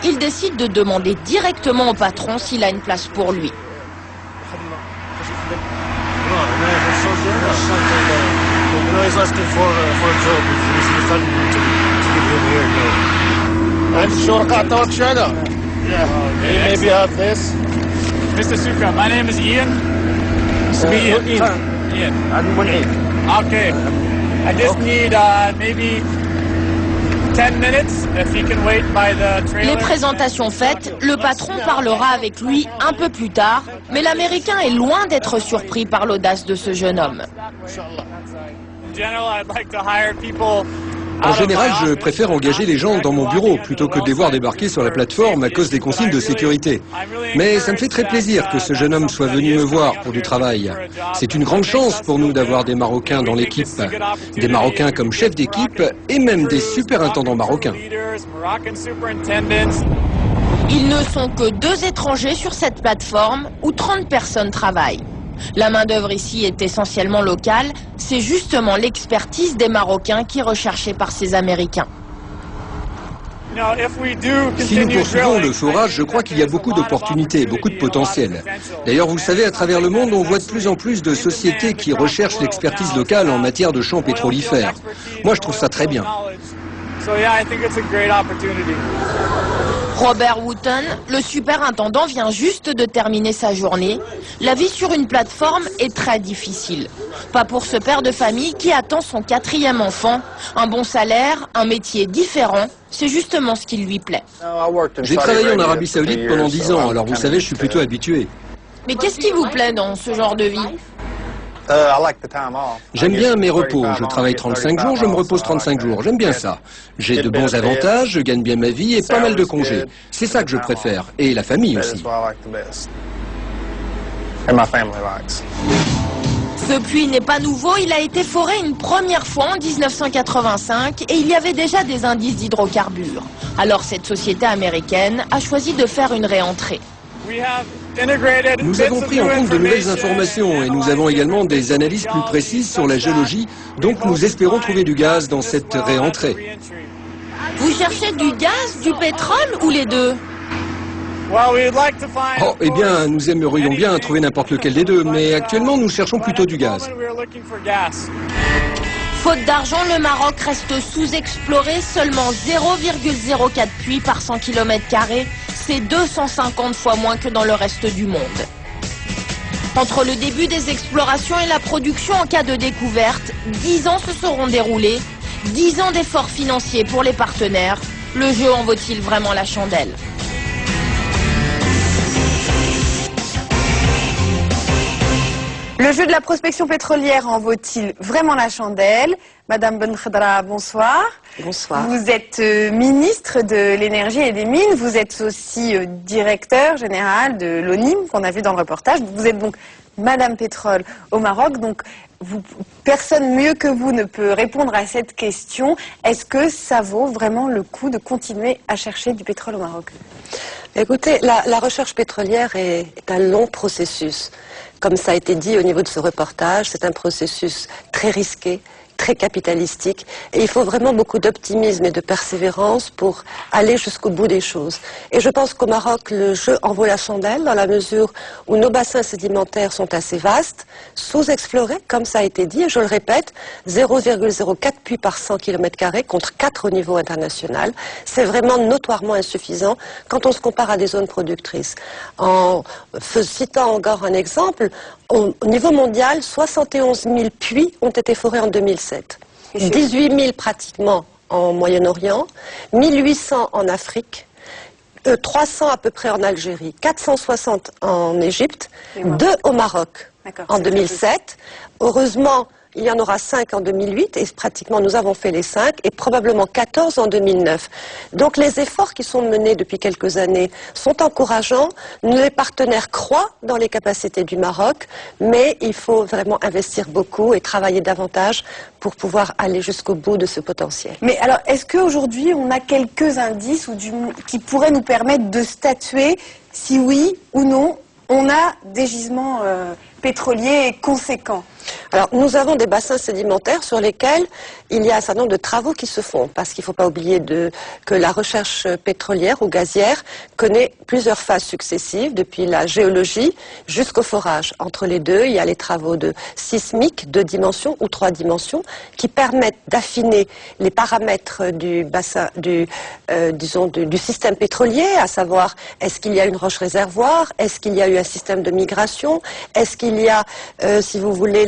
il décide de demander directement au patron s'il a une place pour lui. Mr. Suka, my name is Ian. Ian. Okay. I just need maybe 10 minutes if you can wait by the trailer. Les présentations faites, le patron parlera avec lui un peu plus tard, mais l'Américain est loin d'être surpris par l'audace de ce jeune homme. In general, I'd like to hire people. En général, je préfère engager les gens dans mon bureau plutôt que de les voir débarquer sur la plateforme à cause des consignes de sécurité. Mais ça me fait très plaisir que ce jeune homme soit venu me voir pour du travail. C'est une grande chance pour nous d'avoir des Marocains dans l'équipe. Des Marocains comme chefs d'équipe et même des superintendants marocains. Ils ne sont que 2 étrangers sur cette plateforme où 30 personnes travaillent. La main-d'œuvre ici est essentiellement locale, c'est justement l'expertise des Marocains qui est recherchée par ces Américains. Si nous poursuivons le forage, je crois qu'il y a beaucoup d'opportunités, beaucoup de potentiel. D'ailleurs, vous savez, à travers le monde, on voit de plus en plus de sociétés qui recherchent l'expertise locale en matière de champs pétrolifères. Moi, je trouve ça très bien. Robert Wooten, le superintendant, vient juste de terminer sa journée. La vie sur une plateforme est très difficile. Pas pour ce père de famille qui attend son 4e enfant. Un bon salaire, un métier différent, c'est justement ce qui lui plaît. J'ai travaillé en Arabie Saoudite pendant 10 ans, alors vous savez, je suis plutôt habitué. Mais qu'est-ce qui vous plaît dans ce genre de vie ? J'aime bien mes repos. Je travaille 35 jours, je me repose 35 jours. J'aime bien ça. J'ai de bons avantages, je gagne bien ma vie et pas mal de congés. C'est ça que je préfère. Et la famille aussi. Ce puits n'est pas nouveau, il a été foré une première fois en 1985 et il y avait déjà des indices d'hydrocarbures. Alors cette société américaine a choisi de faire une réentrée. Nous avons pris en compte de nouvelles informations et nous avons également des analyses plus précises sur la géologie, donc nous espérons trouver du gaz dans cette réentrée. Vous cherchez du gaz, du pétrole ou les deux ? Oh, eh bien, nous aimerions bien trouver n'importe lequel des deux, mais actuellement nous cherchons plutôt du gaz. Faute d'argent, le Maroc reste sous-exploré, seulement 0,04 puits par 100 km², c'est 250 fois moins que dans le reste du monde. Entre le début des explorations et la production en cas de découverte, 10 ans se seront déroulés, 10 ans d'efforts financiers pour les partenaires. Le jeu en vaut-il vraiment la chandelle ? Le jeu de la prospection pétrolière en vaut-il vraiment la chandelle? Madame Benkhadra, bonsoir. Bonsoir. Vous êtes ministre de l'énergie et des mines, vous êtes aussi directeur général de l'ONIM qu'on a vu dans le reportage. Vous êtes donc Madame Pétrole au Maroc, donc personne mieux que vous ne peut répondre à cette question. Est-ce que ça vaut vraiment le coup de continuer à chercher du pétrole au Maroc? Écoutez, la recherche pétrolière est un long processus. Comme ça a été dit au niveau de ce reportage, c'est un processus très risqué, très capitalistique, et il faut vraiment beaucoup d'optimisme et de persévérance pour aller jusqu'au bout des choses. Et je pense qu'au Maroc, le jeu en vaut la chandelle dans la mesure où nos bassins sédimentaires sont assez vastes, sous-explorés, comme ça a été dit, et je le répète, 0,04 puits par 100 km² contre 4 au niveau international. C'est vraiment notoirement insuffisant quand on se compare à des zones productrices. En citant encore un exemple, au niveau mondial, 71 000 puits ont été forés en 2007. 18 000 pratiquement en Moyen-Orient, 1800 en Afrique, 300 à peu près en Algérie, 460 en Égypte, 2 au Maroc en 2007. Heureusement, il y en aura 5 en 2008 et pratiquement nous avons fait les 5 et probablement 14 en 2009. Donc les efforts qui sont menés depuis quelques années sont encourageants. Les partenaires croient dans les capacités du Maroc, mais il faut vraiment investir beaucoup et travailler davantage pour pouvoir aller jusqu'au bout de ce potentiel. Mais alors, est-ce qu'aujourd'hui on a quelques indices qui pourraient nous permettre de statuer si oui ou non on a des gisements pétroliers conséquents? Alors, nous avons des bassins sédimentaires sur lesquels il y a un certain nombre de travaux qui se font, parce qu'il ne faut pas oublier que la recherche pétrolière ou gazière connaît plusieurs phases successives, depuis la géologie jusqu'au forage. Entre les deux, il y a les travaux de sismique, 2 dimensions ou 3 dimensions, qui permettent d'affiner les paramètres du bassin, du système pétrolier, à savoir est-ce qu'il y a une roche réservoir, est-ce qu'il y a eu un système de migration, est-ce qu'il y a, si vous voulez,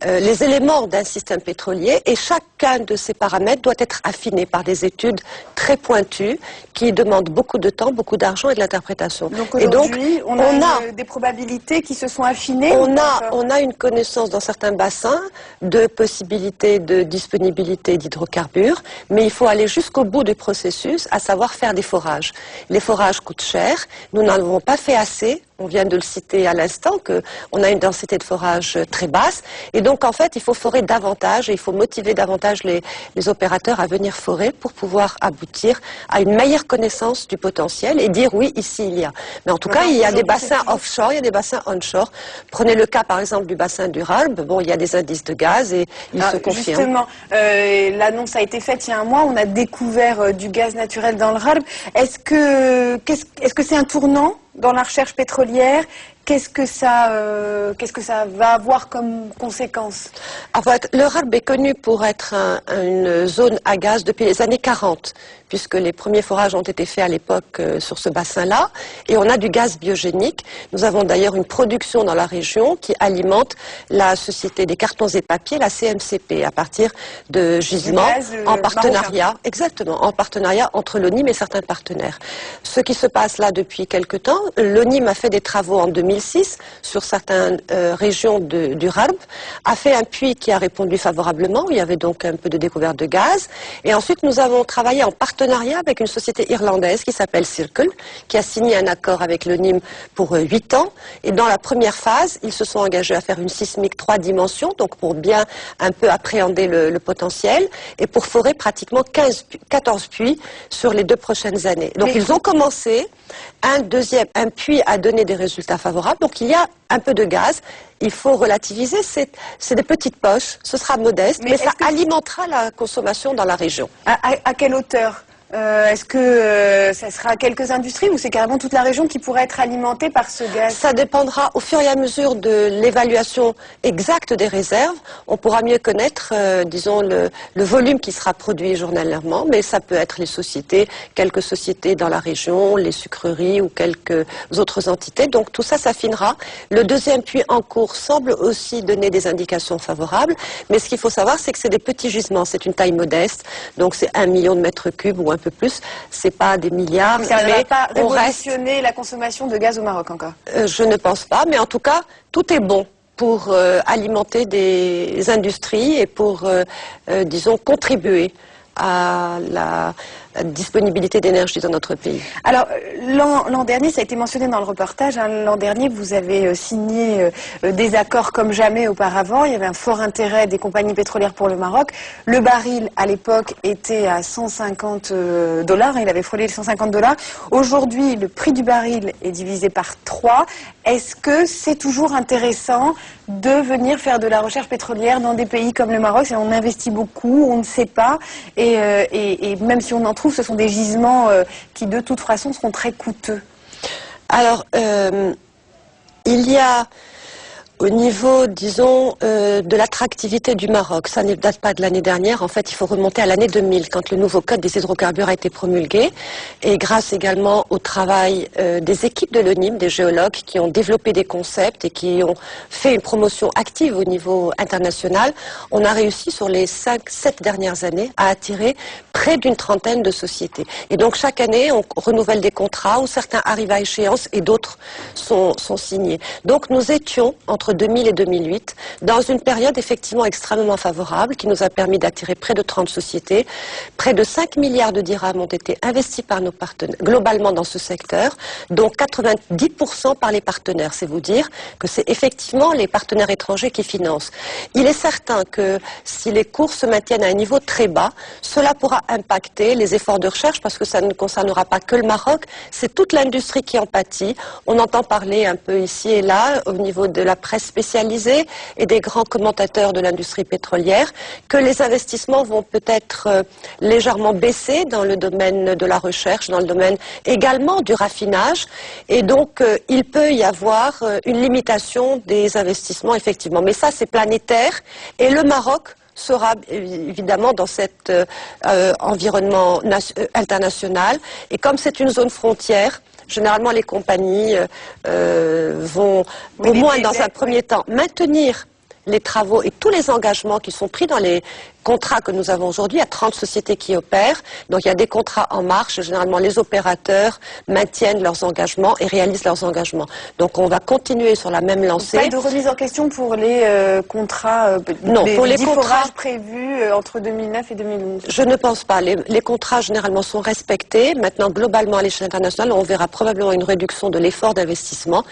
les éléments d'un système pétrolier, et chacun de ces paramètres doit être affiné par des études très pointues qui demandent beaucoup de temps, beaucoup d'argent et de l'interprétation. Donc aujourd'hui, on a des probabilités qui se sont affinées. On a une connaissance dans certains bassins de possibilités de disponibilité d'hydrocarbures, mais il faut aller jusqu'au bout du processus, à savoir faire des forages. Les forages coûtent cher, nous n'en avons pas fait assez. On vient de le citer à l'instant, qu'on a une densité de forage très basse. Et donc, en fait, il faut forer davantage et il faut motiver davantage les opérateurs à venir forer pour pouvoir aboutir à une meilleure connaissance du potentiel et dire oui, ici il y a. Mais en tout cas, il y a des bassins offshore, il y a des bassins onshore. Prenez le cas, par exemple, du bassin du Ralb. Bon, il y a des indices de gaz et il se confirme. Justement, l'annonce a été faite il y a un mois. On a découvert du gaz naturel dans le Ralb. Est-ce que c'est un tournant dans la recherche pétrolière? Qu'est-ce que ça va avoir comme conséquence? En fait, le Ralb est connu pour être une zone à gaz depuis les années 40, puisque les premiers forages ont été faits à l'époque sur ce bassin-là, et on a du gaz biogénique. Nous avons d'ailleurs une production dans la région qui alimente la Société des cartons et papiers, la CMCP, à partir de gisements en partenariat, marocain. Exactement, en partenariat entre l'ONIM et certains partenaires. Ce qui se passe là depuis quelque temps, l'ONIM a fait des travaux en 2006 sur certaines régions du Ralb, a fait un puits qui a répondu favorablement, il y avait donc un peu de découverte de gaz, et ensuite nous avons travaillé en partenariat avec une société irlandaise qui s'appelle Circle, qui a signé un accord avec l'ONIM pour 8 ans, et dans la première phase, ils se sont engagés à faire une sismique 3 dimensions, donc pour bien un peu appréhender le potentiel, et pour forer pratiquement 14 puits sur les 2 prochaines années. Donc ils ont commencé, un puits a donné des résultats favorables, donc il y a un peu de gaz. Il faut relativiser, c'est des petites poches, ce sera modeste, mais ça alimentera la consommation dans la région. À quelle hauteur? Est-ce que ça sera quelques industries ou c'est carrément toute la région qui pourrait être alimentée par ce gaz? Ça dépendra au fur et à mesure de l'évaluation exacte des réserves. On pourra mieux connaître, disons, le volume qui sera produit journalièrement, mais ça peut être les sociétés, quelques sociétés dans la région, les sucreries ou quelques autres entités. Donc tout ça s'affinera. Le deuxième puits en cours semble aussi donner des indications favorables, mais ce qu'il faut savoir, c'est que c'est des petits gisements, c'est une taille modeste, donc c'est 1 million de mètres cubes ou un peu plus, c'est pas des milliards. Ça ne va pas révolutionner la consommation de gaz au Maroc encore? Je ne pense pas, mais en tout cas, tout est bon pour alimenter des industries et pour, disons, contribuer à la disponibilité d'énergie dans notre pays. Alors, l'an dernier, ça a été mentionné dans le reportage, l'an dernier, vous avez signé des accords comme jamais auparavant. Il y avait un fort intérêt des compagnies pétrolières pour le Maroc. Le baril, à l'époque, était à $150. Il avait frôlé les $150. Aujourd'hui, le prix du baril est divisé par 3. Est-ce que c'est toujours intéressant de venir faire de la recherche pétrolière dans des pays comme le Maroc? On investit beaucoup, on ne sait pas, et même si on en trouve, ce sont des gisements qui, de toute façon, seront très coûteux. Alors, il y a, au niveau, disons, de l'attractivité du Maroc, ça ne date pas de l'année dernière, en fait il faut remonter à l'année 2000, quand le nouveau code des hydrocarbures a été promulgué, et grâce également au travail des équipes de l'ONIM, des géologues qui ont développé des concepts et qui ont fait une promotion active au niveau international, on a réussi sur les 5-7 dernières années à attirer près d'une trentaine de sociétés. Et donc chaque année, on renouvelle des contrats où certains arrivent à échéance et d'autres sont signés. Donc nous étions, entre 2000 et 2008, dans une période effectivement extrêmement favorable qui nous a permis d'attirer près de 30 sociétés. Près de 5 milliards de dirhams ont été investis par nos partenaires, globalement dans ce secteur, dont 90% par les partenaires. C'est vous dire que c'est effectivement les partenaires étrangers qui financent. Il est certain que si les cours se maintiennent à un niveau très bas, cela pourra impacter les efforts de recherche parce que ça ne concernera pas que le Maroc, c'est toute l'industrie qui en pâtit. On entend parler un peu ici et là au niveau de la presse presse spécialisée et des grands commentateurs de l'industrie pétrolière que les investissements vont peut-être légèrement baisser dans le domaine de la recherche, dans le domaine également du raffinage. Et donc, il peut y avoir une limitation des investissements, effectivement. Mais ça, c'est planétaire. Et le Maroc sera évidemment dans cet environnement international. Et comme c'est une zone frontière, généralement les compagnies vont, au moins dans un premier temps, maintenir les travaux et tous les engagements qui sont pris dans les contrats que nous avons aujourd'hui. Il y a 30 sociétés qui opèrent, donc il y a des contrats en marche. Généralement, les opérateurs maintiennent leurs engagements et réalisent leurs engagements. Donc on va continuer sur la même lancée. Pas de remise en question pour les contrats, non, pour les contrats prévus entre 2009 et 2011. Je ne pense pas. Les contrats généralement sont respectés. Maintenant, globalement à l'échelle internationale, on verra probablement une réduction de l'effort d'investissement.